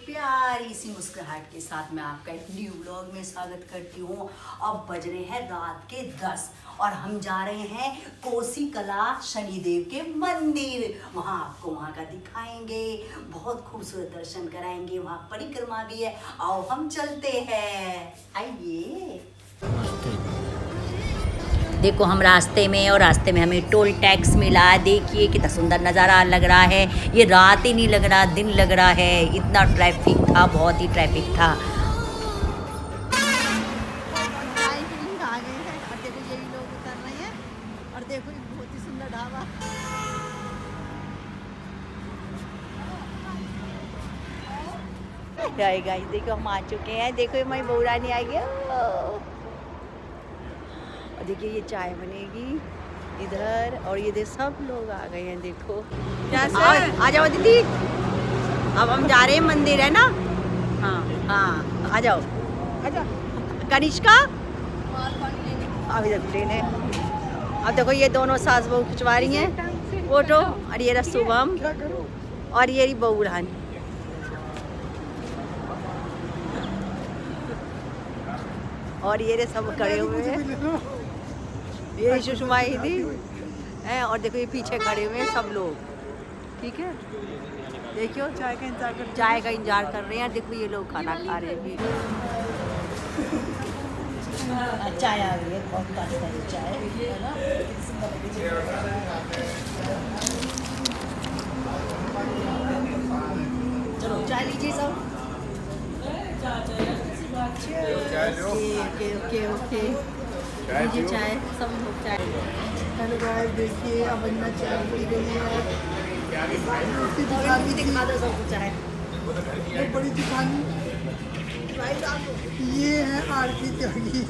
प्यारी सी मुस्कुराहट के साथ मैं आपका एक न्यू व्लॉग में स्वागत करती हूँ। अब बज रहे हैं रात के 10 और हम जा रहे हैं कोसी कला शनिदेव के मंदिर। वहाँ आपको वहाँ का दिखाएंगे, बहुत खूबसूरत दर्शन कराएंगे, वहाँ परिक्रमा भी है। आओ हम चलते हैं, आइए। देखो हम रास्ते में और रास्ते में हमें टोल टैक्स मिला। देखिए कितना सुंदर नज़ारा लग रहा है। ये रात ही नहीं लग रहा, दिन लग रहा है। इतना ट्रैफिक था, बहुत ही ट्रैफिक था। आ गए हैं और देखो यही लोग उतर रहे हैं और देखो एक बहुत ही सुंदर ढाबा। गाइस देखो हम आ चुके हैं। देखो हमारी बहू रानी आ गई। और देखिए ये चाय बनेगी इधर और ये देख सब लोग आ गए हैं। देखो आ जाओ दीदी, अब हम जा रहे हैं मंदिर, है ना। हाँ हाँ आ जाओ, कनिष्का अब इधर प्लेन है। अब देखो ये दोनों सास बहू खिंचवा रही हैं फोटो और ये रहा शुभम और ये रही बहू रानी। और ये रे सब खड़े हुए हैं, ये सुषमा थी है और देखो ये पीछे खड़े हुए हैं सब लोग। ठीक है, देखियो चाय का इंतजार कर रहे हैं। देखो ये लोग खाना खा रहे हैं। चाय आ गई है, बहुत ताज़ी चाय है ना। चलो चाय लीजिए सब। ओके लीजिए चाय, सब लोग चाय। हेलो गाइस, देखिए अब अन्ना चाय पी रही है। दिखा दो सब चाय। ये बड़ी दुकान, ये है आरती त्यागी,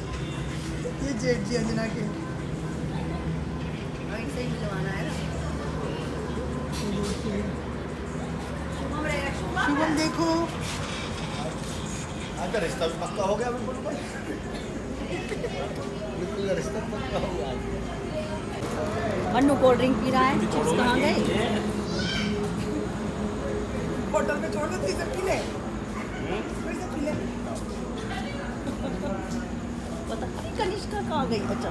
ये जेठ जी अंजना के। इनसे ही मिलवाना है ना। शुभम देखो आपका रिश्ता भी पक्का हो गया। बिल्कुल रिश्ता पक्का हो गया। मन्नू कोल्ड ड्रिंक पी रहा है। चिप्स कहाँ गए? होटल में छोड़ दो, फिर से पी ले। पता नहीं कनिष्का कहाँ गई बच्चा।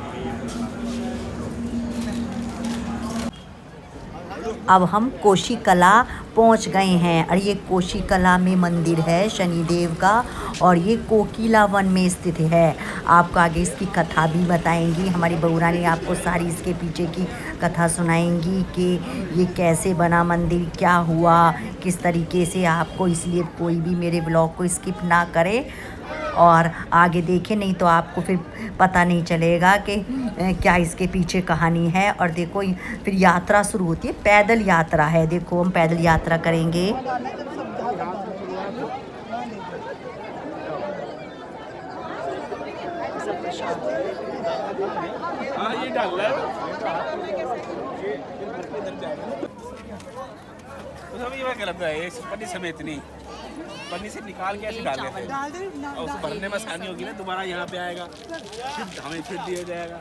अब हम कोसी कला पहुंच गए हैं और ये कोसी कला में मंदिर है शनिदेव का और ये कोकिला वन में स्थित है। आपको आगे इसकी कथा भी बताएंगी हमारी बहू रानी, आपको सारी इसके पीछे की कथा सुनाएंगी कि ये कैसे बना मंदिर, क्या हुआ, किस तरीके से। आपको इसलिए कोई भी मेरे ब्लॉग को स्किप ना करे और आगे देखें, नहीं तो आपको फिर पता नहीं चलेगा कि क्या इसके पीछे कहानी है। और देखो फिर यात्रा शुरू होती है, पैदल यात्रा है। देखो हम पैदल यात्रा करेंगे। ये डाल रहा है ये गलत है। पन्नी समेत नहीं, पन्नी से निकाल के ऐसे डाल देते हैं और उसको भरने में आसानी होगी ना। दोबारा यहाँ पे आएगा, फिर हमें फिर दिया जाएगा।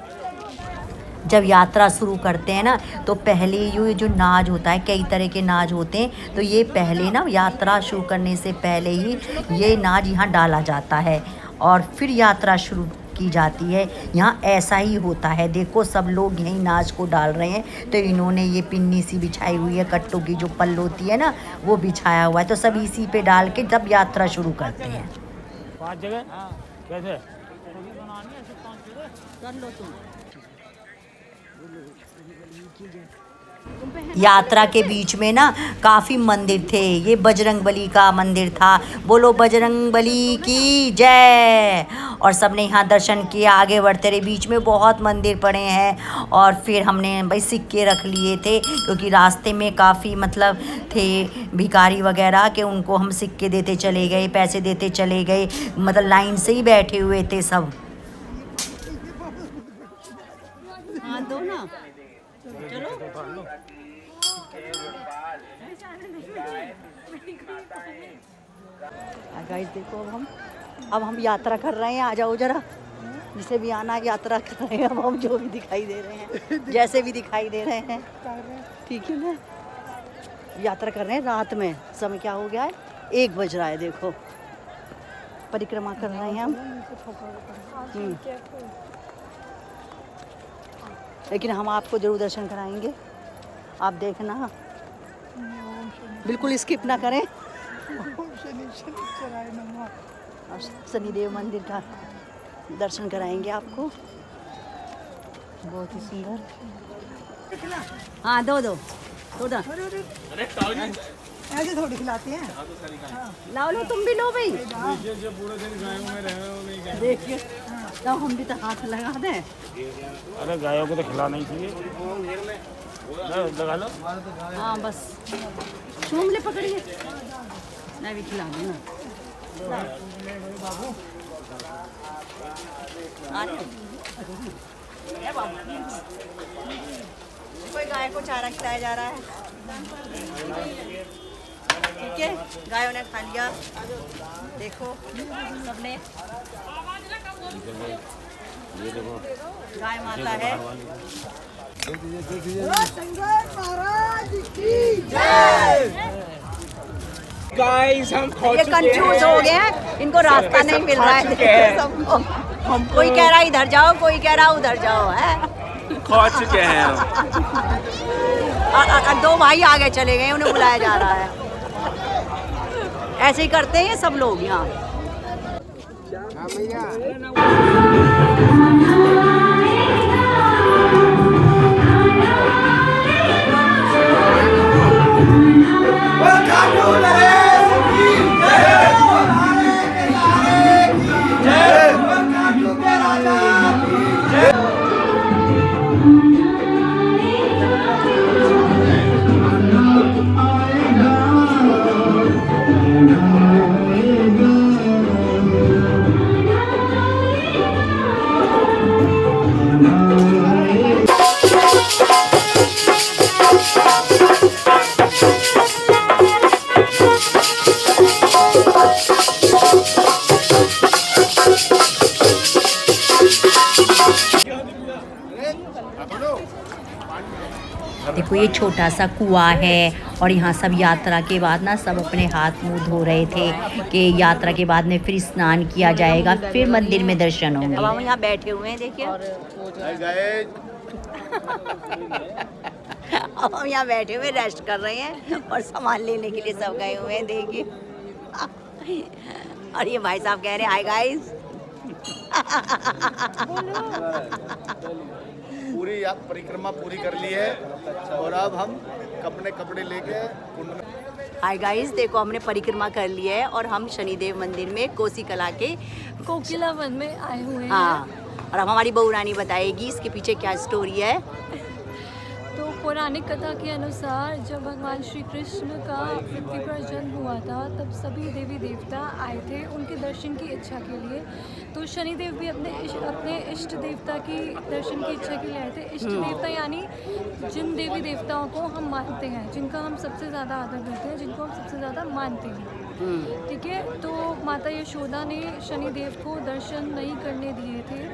जब यात्रा शुरू करते हैं ना तो पहले ये जो नाज होता है, कई तरह के नाज होते हैं, तो ये पहले ना यात्रा शुरू करने से पहले ही ये नाज यहाँ डाला जाता है और फिर यात्रा शुरू की जाती है। यहाँ ऐसा ही होता है। देखो सब लोग यही नाज को डाल रहे हैं, तो इन्होंने ये पिन्नी सी बिछाई हुई है, कट्टों की जो पल्ल होती है ना वो बिछाया हुआ है, तो सब इसी पे डाल के जब यात्रा शुरू करते हैं। 5 जगह कैसे कर लो तुम। यात्रा के बीच में ना काफ़ी मंदिर थे। ये बजरंगबली का मंदिर था, बोलो बजरंगबली की जय। और सबने यहाँ दर्शन किए, आगे बढ़ते रहे। बीच में बहुत मंदिर पड़े हैं और फिर हमने भाई सिक्के रख लिए थे क्योंकि रास्ते में काफ़ी मतलब थे भिखारी वगैरह के, उनको हम सिक्के देते चले गए, पैसे देते चले गए। मतलब लाइन से ही बैठे हुए थे सब। हाँ दो ना, चलो। गाइस देखो अब हम यात्रा कर रहे हैं। आ जाओ जरा, जिसे भी आना यात्रा कर रहे हैं। अब हम जो भी दिखाई दे रहे हैं, जैसे भी दिखाई दे रहे हैं, ठीक है ना। यात्रा कर रहे हैं रात में। समय क्या हो गया है? 1 बज रहा है, देखो परिक्रमा कर रहे हैं हम। लेकिन हम आपको जरूर दर्शन कराएंगे, आप देखना, बिल्कुल स्किप ना करें। और शनिदेव मंदिर का दर्शन कराएंगे आपको, बहुत ही सुंदर। हाँ दो ऐसे थोड़ी खिलाते हैं। लाओ लो, तुम भी लो भाई। देखिए तो हम भी तो हाथ लगा दें। अरे गायों को तो खिलाना ही चाहिए, लगा लो। हाँ बस चूम ले, पकड़िए, मैं भी खिला दूँ ना। कोई गाय को चारा खिलाया जा रहा है, ठीक है, गायों ने खा लिया, देखो सबने। ये देखो गाय माता है। गाइस हम ये कंफ्यूज हो गए हैं, इनको रास्ता नहीं मिल रहा है सबको। कोई कह रहा है इधर जाओ, कोई कह रहा है उधर जाओ, है खो चुके हैं हम। और 2 भाई आगे चले गए, उन्हें बुलाया जा रहा है। ऐसे ही करते हैं सब लोग यहाँ। देखो ये छोटा सा कुआं है और यहाँ सब यात्रा के बाद ना सब अपने हाथ मुंह धो रहे थे कि यात्रा के बाद में फिर स्नान किया जाएगा, फिर मंदिर में दर्शन होंगे। अब हम यहाँ बैठे हुए हैं, देखिए अब हम यहाँ बैठे हुए रेस्ट कर रहे हैं और सामान लेने के लिए सब गए हुए हैं, देखिए। और ये भाई साहब कह रहे हैं हाय गाइस। पूरी परिक्रमा पूरी कर ली है और अब हम अपने कपड़े लेके हाय गाइस, देखो हमने परिक्रमा कर ली है और हम शनिदेव मंदिर में कोसी कला के कोकिला वन में आए हुए हैं। हाँ, और अब हमारी बहू रानी बताएगी इसके पीछे क्या स्टोरी है। तो पौराणिक कथा के अनुसार जब भगवान श्री कृष्ण का पृथ्वी पर जन्म हुआ था तब सभी देवी देवता आए थे उनके दर्शन की इच्छा के लिए। तो शनिदेव भी अपने इष्ट देवता की दर्शन की इच्छा के लिए आए थे। इष्ट देवता यानी जिन देवी देवताओं को हम मानते हैं, जिनका हम सबसे ज़्यादा आदर करते हैं, जिनको हम सबसे ज़्यादा मानते हैं, ठीक है। तो माता यशोदा ने शनिदेव को दर्शन नहीं करने दिए थे।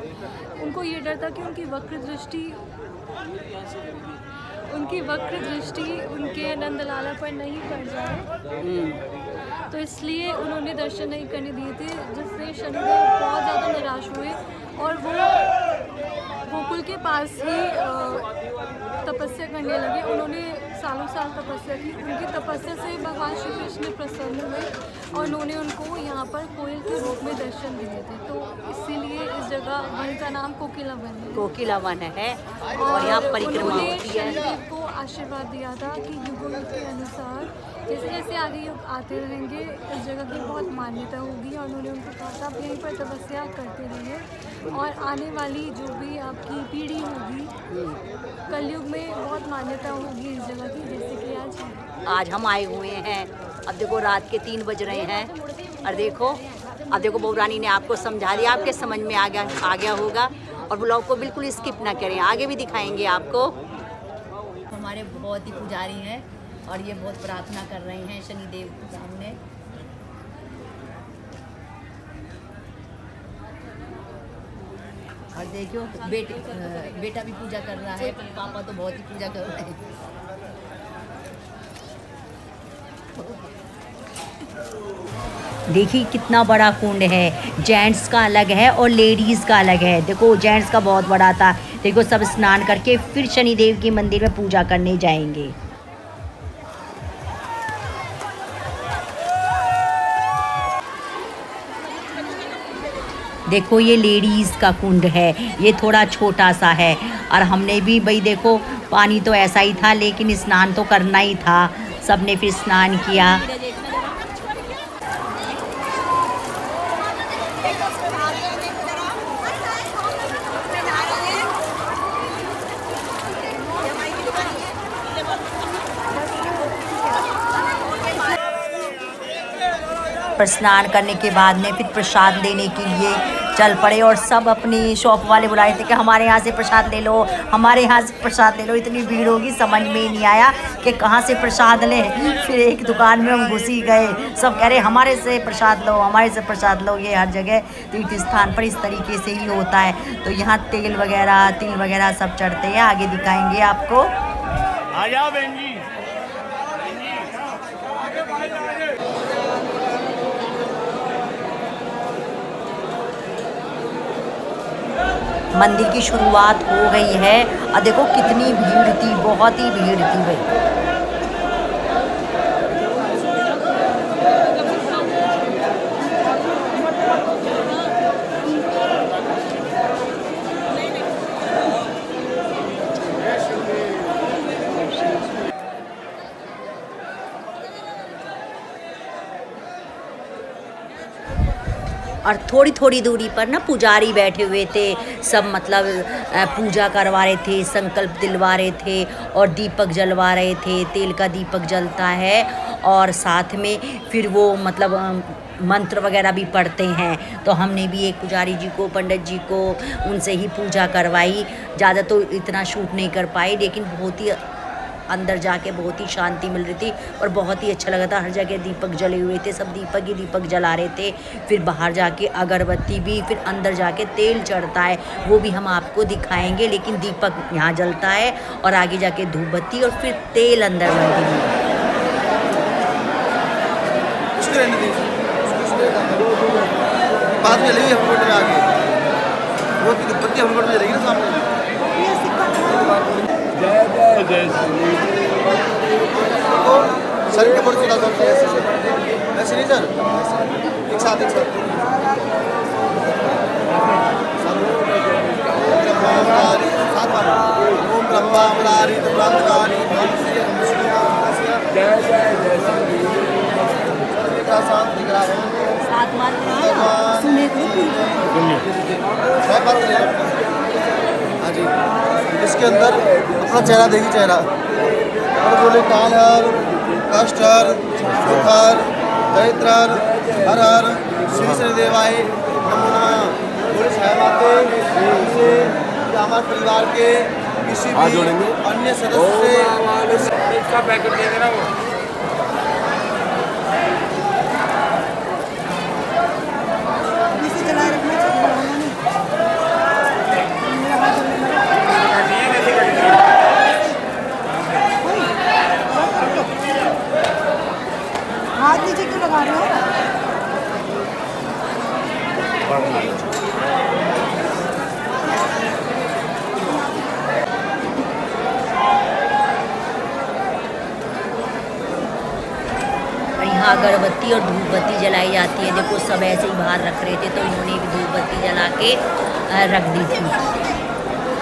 उनको ये डर था कि उनकी वक्र दृष्टि उनके नंदलाला पर नहीं पड़ जाए, तो इसलिए उन्होंने दर्शन नहीं करने दिए थे, जिससे शनिदेव बहुत ज़्यादा निराश हुए और वो गोकुल के पास ही तपस्या करने लगे। उन्होंने सालों साल तपस्या की। उनकी तपस्या से भगवान श्री कृष्ण प्रसन्न हुए और उन्होंने उनको यहाँ पर कोयल के रूप में दर्शन दिए थे। तो इसीलिए इस जगह वन का नाम कोकिला वन है। कोकिला वन है और यहाँ परिक्रमा होती है। शनिदेव को आशीर्वाद दिया था कि युगों के अनुसार जैसे जैसे आगे युग आते रहेंगे इस जगह की बहुत मान्यता होगी और उन्होंने उनको कहा था आप यहीं पर तपस्या करते रहिए और आने वाली जो भी आपकी पीढ़ी होगी कलयुग में बहुत मान्यता होगी इस जगह की, जैसे कि आज है। आज हम आए हुए हैं, अब देखो रात के 3 बज रहे हैं और देखो अब देखो बहू रानी ने आपको समझा दिया, आपके समझ में आ गया होगा। और ब्लॉग को बिल्कुल स्किप ना करें, आगे भी दिखाएंगे आपको। हमारे बहुत ही पुजारी हैं और ये बहुत प्रार्थना कर रहे हैं शनिदेव के सामने। और देखो बेटा भी पूजा कर रहा है, पापा तो बहुत ही पूजा कर रहे हैं। देखिए कितना बड़ा कुंड है, जेंट्स का अलग है और लेडीज़ का अलग है। देखो जेंट्स का बहुत बड़ा था। देखो सब स्नान करके फिर शनिदेव के मंदिर में पूजा करने जाएंगे। देखो ये लेडीज़ का कुंड है, ये थोड़ा छोटा सा है। और हमने भी भाई देखो पानी तो ऐसा ही था, लेकिन स्नान तो करना ही था। सबने फिर स्नान किया। पर स्नान करने के बाद में फिर प्रसाद लेने के लिए चल पड़े और सब अपनी शॉप वाले बुलाए थे कि हमारे यहाँ से प्रसाद ले लो, हमारे यहाँ से प्रसाद ले लो। इतनी भीड़ होगी, समझ में ही नहीं आया कि कहाँ से प्रसाद लें। फिर एक दुकान में हम घुस ही गए। सब कह रहे हमारे से प्रसाद लो, हमारे से प्रसाद लो। ये हर जगह तीर्थ स्थान पर इस तरीके से ही होता है। तो यहाँ तेल वगैरह सब चढ़ते हैं, आगे दिखाएंगे आपको। आ जाओ बहन जी। मंदिर की शुरुआत हो गई है और देखो कितनी भीड़ थी, बहुत ही भीड़ थी भाई। और थोड़ी थोड़ी दूरी पर ना पुजारी बैठे हुए थे। सब मतलब पूजा करवा रहे थे, संकल्प दिलवा रहे थे और दीपक जलवा रहे थे। तेल का दीपक जलता है और साथ में फिर वो मतलब मंत्र वगैरह भी पढ़ते हैं। तो हमने भी एक पुजारी जी को, पंडित जी को, उनसे ही पूजा करवाई। ज़्यादा तो इतना शूट नहीं कर पाई, लेकिन बहुत ही अंदर जाके बहुत ही शांति मिल रही थी और बहुत ही अच्छा लगा था। हर जगह दीपक जले हुए थे, सब दीपक ही दीपक जला रहे थे। फिर बाहर जाके अगरबत्ती भी, फिर अंदर जाके तेल चढ़ता है, वो भी हम आपको दिखाएंगे। लेकिन दीपक यहाँ जलता है और आगे जाके धूप बत्ती और फिर तेल अंदर लगेगी। बाद में लेगी हमकोट में आगे वो दुपट्टी हमकोट में लेगी ना सामने। जय जय जय श्री। तो सर के ऊपर सुना सकते हैं ऐसे नहीं सर, एक साथ ओम ब्रह्मा मुरारी ब्रह्मगारी जय जय जय श्री। शांत दिख रहा है। हाँ जी, इसके अंदर अपना चेहरा देखिए, चेहरा और बोले काल हर, कष्ट हर, सुख हर, दरिद्र हर, हर हर श्री शनिदेवाय नमो नमः। बोले छाया माते से हमारे परिवार के किसी भी अन्य सदस्य से इसका पैकेट दे देना वो। हाथ नीचे क्यों लगा रहे हो? और यहाँ अगरबत्ती और धूप बत्ती जलाई जाती है। देखो सब ऐसे ही बाहर रख रहे थे, तो इन्होंने भी धूप बत्ती जला के रख दी थी।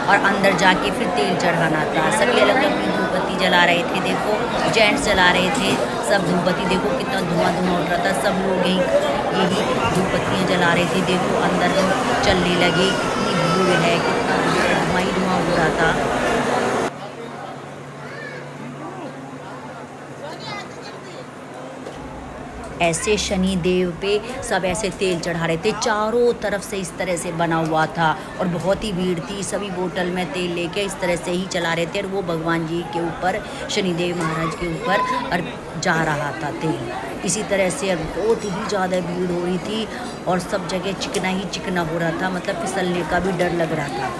और अंदर जाके फिर तेल चढ़ाना था। सभी अलग अलग अपनी धूप बत्ती जला रहे थे। देखो जेंट्स जला रहे थे सब धूप बत्ती। देखो कितना धुआं उठ रहा था। सब लोग यही धूप बत्तियाँ जला रहे थे। देखो अंदर हम चलने लगे, कितनी भीड़ है, कितना धुआं हो रहा था। ऐसे शनि देव पे सब ऐसे तेल चढ़ा रहे थे। चारों तरफ से इस तरह से बना हुआ था और बहुत ही भीड़ थी। सभी बोतल में तेल लेके इस तरह से ही चला रहे थे और वो भगवान जी के ऊपर, शनिदेव महाराज के ऊपर और जा रहा था तेल। इसी तरह से बहुत ही ज़्यादा भीड़ हो रही थी और सब जगह चिकना ही चिकना हो रहा था। मतलब फिसलने का भी डर लग रहा था।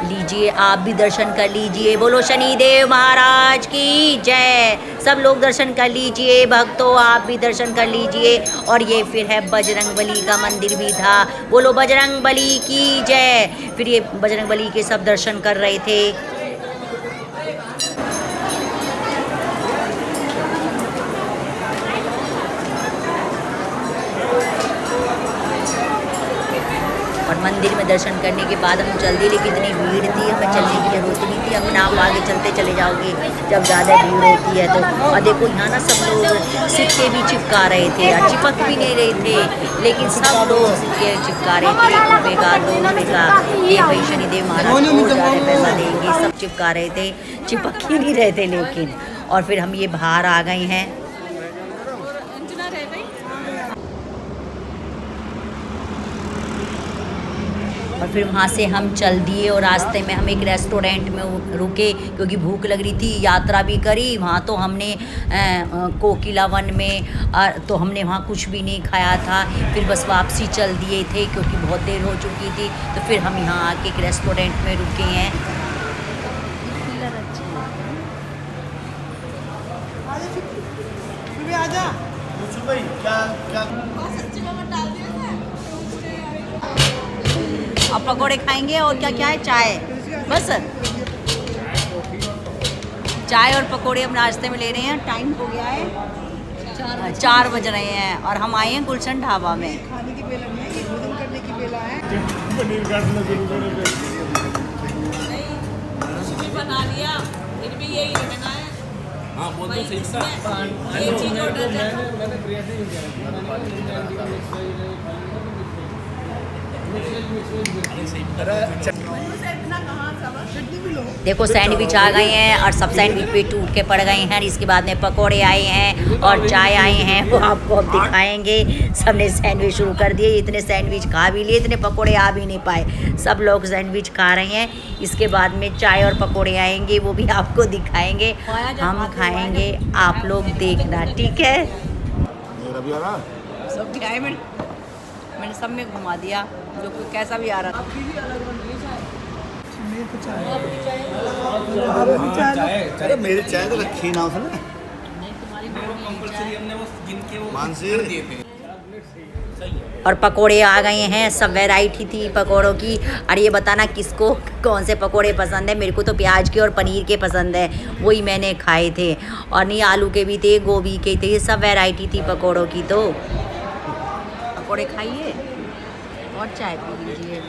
लीजिए, आप भी दर्शन कर लीजिए। बोलो शनिदेव महाराज की जय। सब लोग दर्शन कर लीजिए, भक्तों आप भी दर्शन कर लीजिए। और ये फिर है बजरंगबली का मंदिर भी था। बोलो बजरंगबली की जय। फिर ये बजरंगबली के सब दर्शन कर रहे थे। और मंदिर में दर्शन करने के बाद हम जल्दी, लेकिन इतनी भीड़ थी हमें चलने की जरूरत नहीं थी। हम नाम आगे चलते चले जाओगे जब ज़्यादा भीड़ होती है तो। और देखो यहाँ ना सब लोग सिक्के भी चिपका रहे थे और चिपक भी नहीं रहे थे, लेकिन सब लोग सिक्के चिपका रहे थे। 1 रुपये का, 2 रुपये का, ये भाई शनिदेव महाराज को ज़्यादा पैसा देंगे, सब चिपका रहे थे, चिपक ही नहीं रहे थे लेकिन। और फिर हम ये बाहर आ गए हैं। और फिर वहाँ से हम चल दिए और रास्ते में हम एक रेस्टोरेंट में रुके क्योंकि भूख लग रही थी। यात्रा भी करी वहाँ, तो हमने कोकिला वन में तो हमने वहाँ कुछ भी नहीं खाया था। फिर बस वापसी चल दिए थे क्योंकि बहुत देर हो चुकी थी। तो फिर हम यहाँ आके एक रेस्टोरेंट में रुके हैं। आजा अब पकोड़े खाएंगे और क्या क्या है, चाय बस। चाय और पकोड़े हम नाश्ते में ले रहे हैं। टाइम हो गया है 4 बज रहे हैं और हम आए हैं गुलशन ढाबा में। खाने की बेला नहीं है, ये भोजन करने की बेला है। बना लिया फिर भी यही रहना है। हाँ बोल दो सही सा। ये चीज ऑर्डर देखो सैंडविच आ गए हैं और सब सैंडविच पे टूट के पड़ गए हैं। इसके बाद में पकोड़े आए हैं और चाय आए हैं, वो आपको अब दिखाएंगे। सबने सैंडविच शुरू कर दिए, इतने सैंडविच खा भी लिए, इतने पकोड़े आ भी नहीं पाए। सब लोग सैंडविच खा रहे हैं। इसके बाद में चाय और पकोड़े आएंगे, वो भी आपको दिखाएंगे, हम खाएंगे, आप लोग देखना, ठीक है। सब दिखाए मैंने सब में घुमा दिया, जो कोई कैसा भी आ रहा था। अरे मेरी चाय तो रखी ना उसने। और पकोड़े आ गए हैं, सब वैरायटी थी पकोड़ों की। और ये बताना किसको कौन से पकोड़े पसंद है। मेरे को तो प्याज के और पनीर के पसंद है, वही मैंने खाए थे। और नहीं आलू के भी थे, गोभी के थे, ये सब वैरायटी थी पकोड़ों की। तो पकोड़े खाइए और चाय पी लीजिए।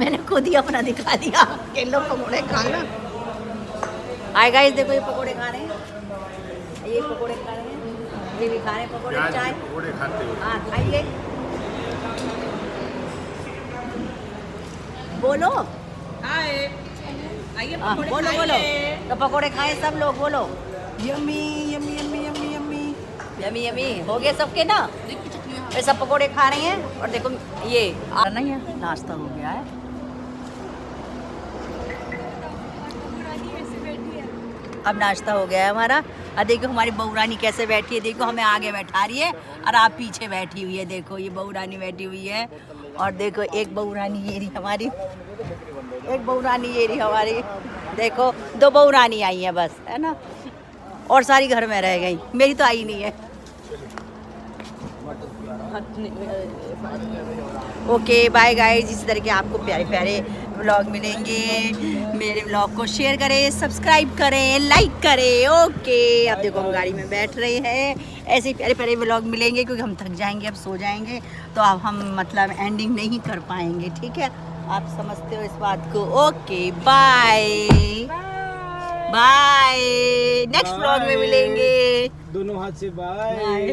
मैंने खुद ही अपना दिखा दिया कि लो पकोड़े खा लो। हाय गाइस, देखो ये पकोड़े खा रहे हैं, ये पकोड़े खा रहे हैं, ये भी खा रहे हैं पकोड़े, चाय पकोड़े खाते हो। हाँ खाइए, बोलो आइए बोलो बोलो। तो पकोड़े खाए सब लोग, बोलो yummy yummy yummy yummy yummy. Yummy yummy हो गए सबके ना। ये सब पकोड़े खा रहे हैं। और देखो ये नहीं है, नाश्ता हो गया है। अब नाश्ता हो गया है हमारा। और देखो हमारी बहू रानी कैसे बैठी है, देखो हमें आगे बैठा रही है और आप पीछे बैठी हुई है। देखो ये बहू रानी बैठी हुई है। और देखो एक बहू रानी ये रही हमारी, एक बहू रानी ये रही हमारी। देखो 2 बहू रानी आई है बस, है ना, और सारी घर में रह गई, मेरी तो आई नहीं है। ओके बाय गाइस, इसी तरह के आपको प्यारे प्यारे व्लॉग मिलेंगे। मेरे व्लॉग को शेयर करें, सब्सक्राइब करें, लाइक करें। ओके, अब देखो हम गाड़ी में बैठ रहे हैं। ऐसे ही प्यारे प्यारे व्लॉग मिलेंगे क्योंकि हम थक जाएंगे, अब सो जाएंगे, तो अब हम मतलब एंडिंग नहीं कर पाएंगे, ठीक है। आप समझते हो इस बात को। Okay bye bye, next vlog में मिलेंगे। दोनों हाथ से बाय।